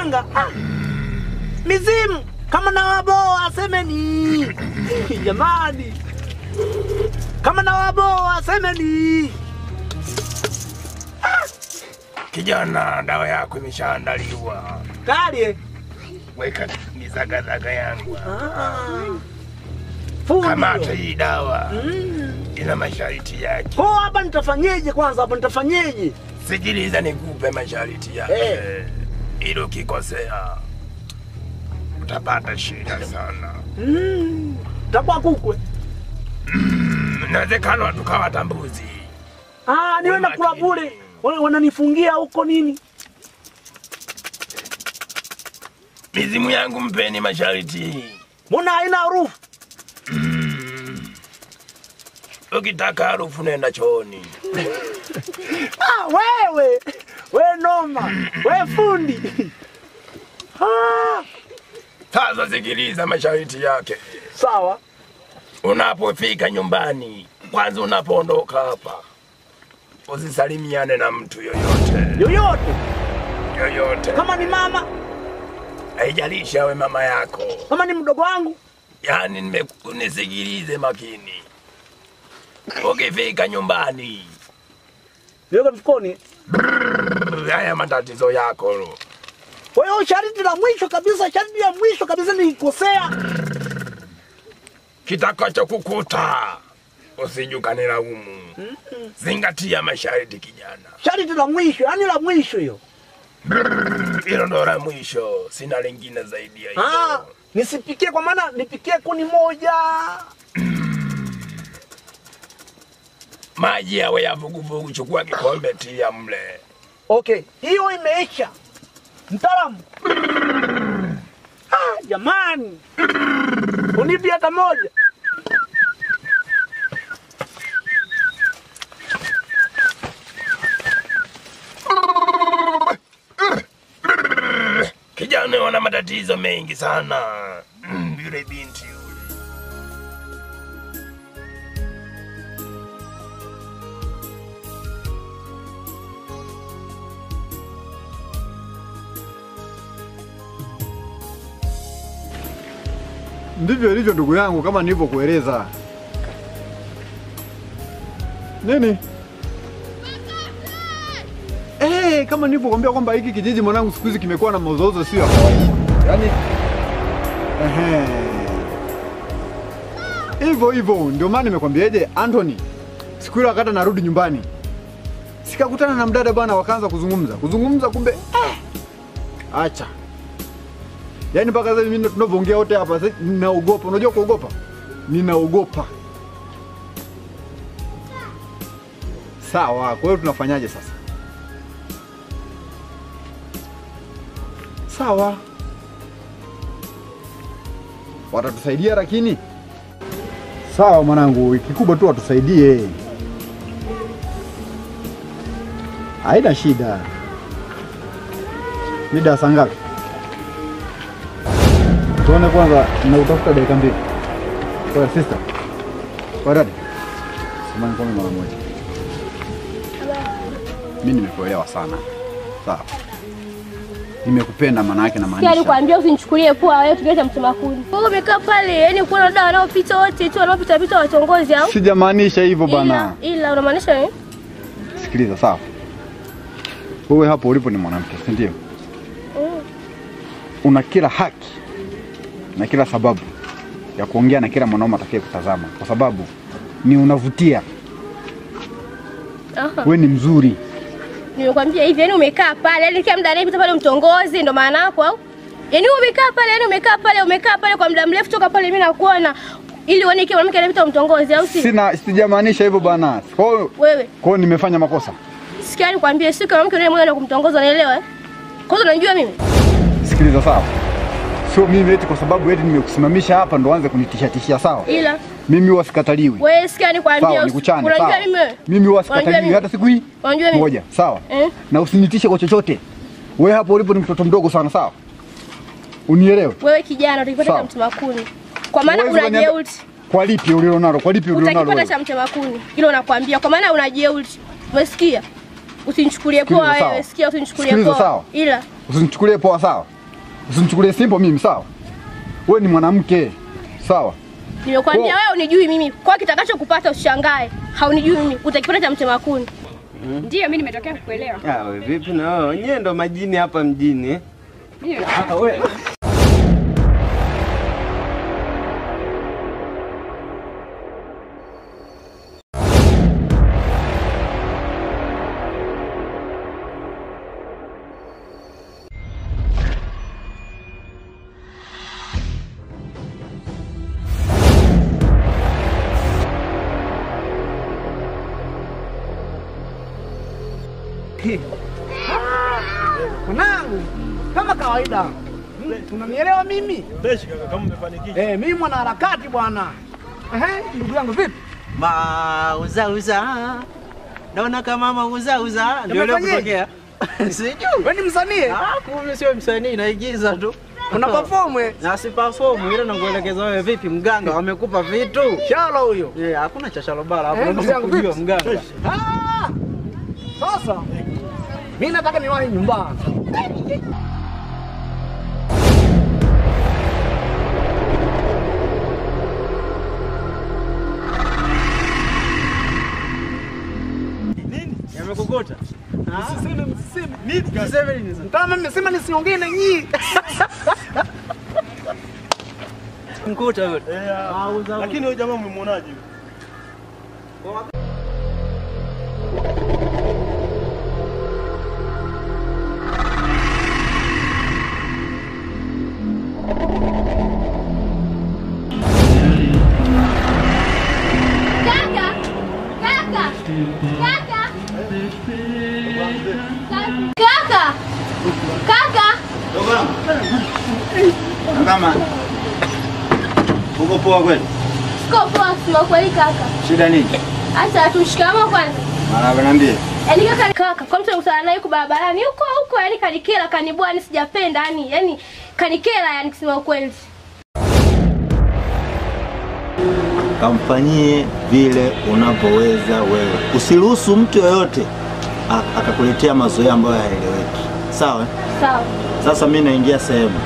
waganga. Mizimu kama na waboa semeni. Jamani. Kama na waboa semeni. Kijana, dawa yako imeshaandaliwa. Kali. Weka mizagazaga yangu. Fundi. Kamata hii dawa. Ina masharti yake. Kwa hapa nitafanyeje kwanza? Hapa nitafanyeje? Sikiliza nikupe masharti yake. Ilo kikosea utapata shida sana. Takuwa kukwe. Inawezekana tukawa tambuzi. Niwe na kula bure. Wananifungia huko nini? Mizimu yangu mpeni masharti. Mbona haina harufu? Ukitaka harufu nenda chooni. Wewe noma. Wewe fundi. Sasa sikiliza masharti yake. Sawa. Unapofika nyumbani, kwanza unapoondoka hapa, usisalimiane na mtu yoyote. Kama ni mama, haijalishi awe mama yako. Kama ni mdogo wangu, yani nisikilize makini. Ukifika nyumbani, niweka mfukoni. Haya matatizo yako. Wewe sharti la mwisho kabisa nilikosea. Kitakacho kukuta usijukane laumu. Zingatia masharti kijana. Sharti la mwisho, yani la mwisho hiyo. Hilo ndo la mwisho, sina lingine zaidi ya hiyo. Nisipikie kwa maana nipikie kuni moja. Maji yawe ya vuguvugu, chukua kikombe tia mle. Okay, hiyo imeisha. Mtaalamu. Jamani. Unipi hata moja. Kijana wana matatizo mengi sana. Yule binti yule. Ndivyo ilivyo ndugu yangu, kama nilivyokueleza. Nini? Kama nilivyokuambia kwamba hiki kijiji mwanangu siku hizi kimekuwa na mazozo sio kawaida. Yaani hivyo ndio maana nimekwambiaje Anthony. Siku ile wakati narudi nyumbani, sikakutana na mdada bwana, wakaanza kuzungumza kumbe acha. Yaani mpaka sasa mimi tunavyoongea wote hapa sasa ninaogopa. Unajua kuogopa? Ninaogopa. Sawa, kwa hiyo tunafanyaje sasa? Sawa. Watatusaidia lakini? Sawa mwanangu, kikubwa tu watusaidie. Haina shida. Mida saa ngapi? Tuone kwanza na utafuta dakika mbili. Kwa sister. Kwa dada. Samahani kwa mara moja. Mimi nimekuelewa sana. Sawa. Nimekupenda maana yake na maanisha. Sikia nikwambia usinichukulie poa wewe tunaita mtumakuni. Wewe umekaa pale yani kuna dawa wanaopita wote tu wanaopita watongozi au? Sijamaanisha hivyo bana. Ila unamaanisha nini? Sikiliza sawa. Wewe hapo ulipo ni mwanamke, si ndio? Una kila haki na kila sababu ya kuongea na kila mwanaume atakaye kutazama kwa sababu ni unavutia. Wewe ni mzuri. Nimekwambia hivi, yani umekaa pale, yani kila muda anayepita pale mtongozi ndo maana yako au? Yani umekaa pale, yani umekaa pale kwa muda mrefu toka pale mimi nakuona ili uone kile mwanamke anayepita mtongozi au si? Sijamaanisha hivyo bwana. Kwa hiyo wewe. Kwa hiyo nimefanya makosa. Sikia nikwambie sio kama mwanamke unayemwona na kumtongoza unaelewa? Kwanza unajua mimi? Sikiliza sawa. Sio mimi eti kwa sababu eti nimekusimamisha hapa ndo uanze kunitisha sawa. Ila mimi wasikataliwi. Wewe sikia nikwambie unajua mimi? Mimi wasikataliwi hata siku hii. Unajua mimi? Ngoja, sawa? Na usinitishe kwa chochote. Wewe hapo ulipo ni mtoto mdogo sana, sawa? Unielewe? Wewe kijana utakipata cha mtumakuni. Kwa maana unajeuri. Kwa lipi ulilonalo? Kwa lipi ulilonalo? Utakipata cha mtumakuni. Hilo nakwambia kwa maana unajeuri. Umesikia? Usinichukulie poa wewe, sikia usinichukulie poa. Ila usinichukulie poa sawa? Usinichukulie simple mimi, sawa? Wewe ni mwanamke, sawa? Nimekwambia wewe unijui mimi. Kwa kitakacho kupata usishangae. Haunijui mimi. Utakipata cha mtema kuni. Ndio mimi nimetokea kukuelewa. Wewe vipi na wewe? Wenyewe ndo majini hapa mjini. Wewe. Mwanangu, kama kawaida. Unanielewa mimi? Fresh kaka, kama umefanikisha. Mimi mwana harakati bwana. Ndugu yangu vipi? Mauza. Naona kama mauza. Ndio leo kutokea. Sijui. Wewe ni msanii? Kumbe sio msanii, naigiza tu. Una perform? Na si perform, ile nakuelekeza wewe vipi mganga wamekupa vitu. Shalo huyo. Hakuna cha shalobala hapo, ndugu yangu unajua mganga. Sasa mimi nataka niwahi nyumbani. Yamekukota? Msiseme. Nini? Msiseme nini sasa? Kama mmesema nisiongee na nyinyi. Mkuta wewe. Lakini huyo jamaa umemwonaje? Kaka. Kama uko poa kweli? Siko poa, sima kweli kaka. Shida nini? Acha tushikamo kwanza. Mara niambie. Yaani kaka, kwa mtu anakutana naye kwa barabarani huko yani kanikela kanibwani sijapenda yani kanikela yani kusema kweli. Kamfanyie vile unapoweza wewe. Usiruhusu mtu yoyote akakuletea mazoea ambayo hayaeleweki. Sawa? Sawa. Sasa mimi naingia sehemu.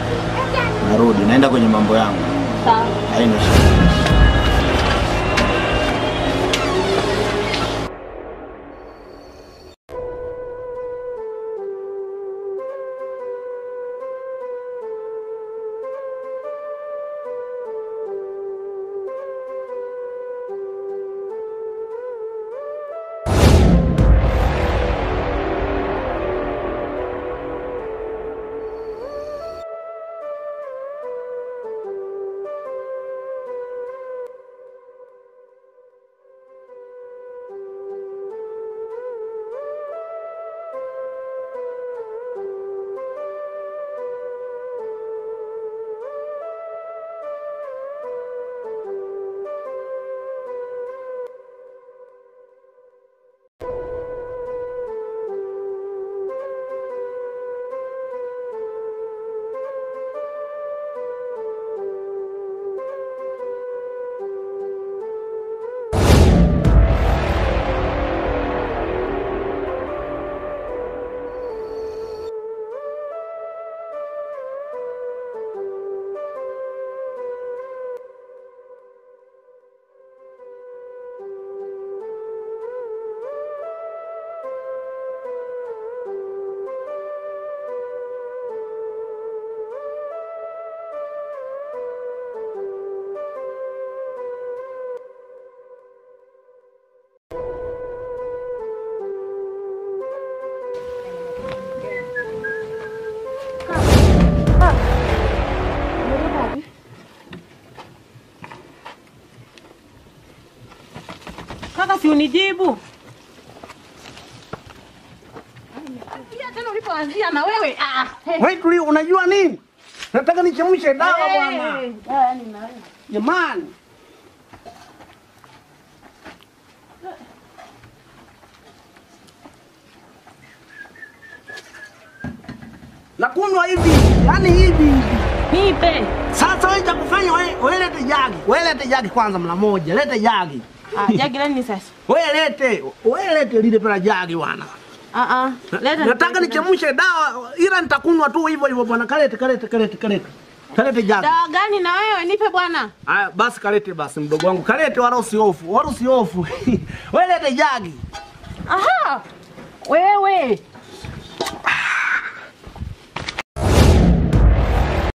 Narudi, naenda kwenye mambo yangu. Sawa. Haina shida. Kaka si unijibu. Pia tena ulipoanzia na wewe Wewe tuli unajua nini? Nataka nichemshe dawa bwana. Jamani. Nakunywa hivi, yani hivi. Nipe. Sasa wewe cha kufanya wewe lete jagi. Wewe lete jagi kwanza mara moja. Lete jagi. Jagi nani sasa? Wewe lete lile pala jagi bwana. Nataka nichemshe dawa ila nitakunywa tu hivyo hivyo bwana. Kalete. Kalete jagi. Dawa gani na wewe? Nipe bwana. Haya basi kalete basi mdogo wangu. Kalete wala usihofu. Wewe lete jagi. Aha. Wewe.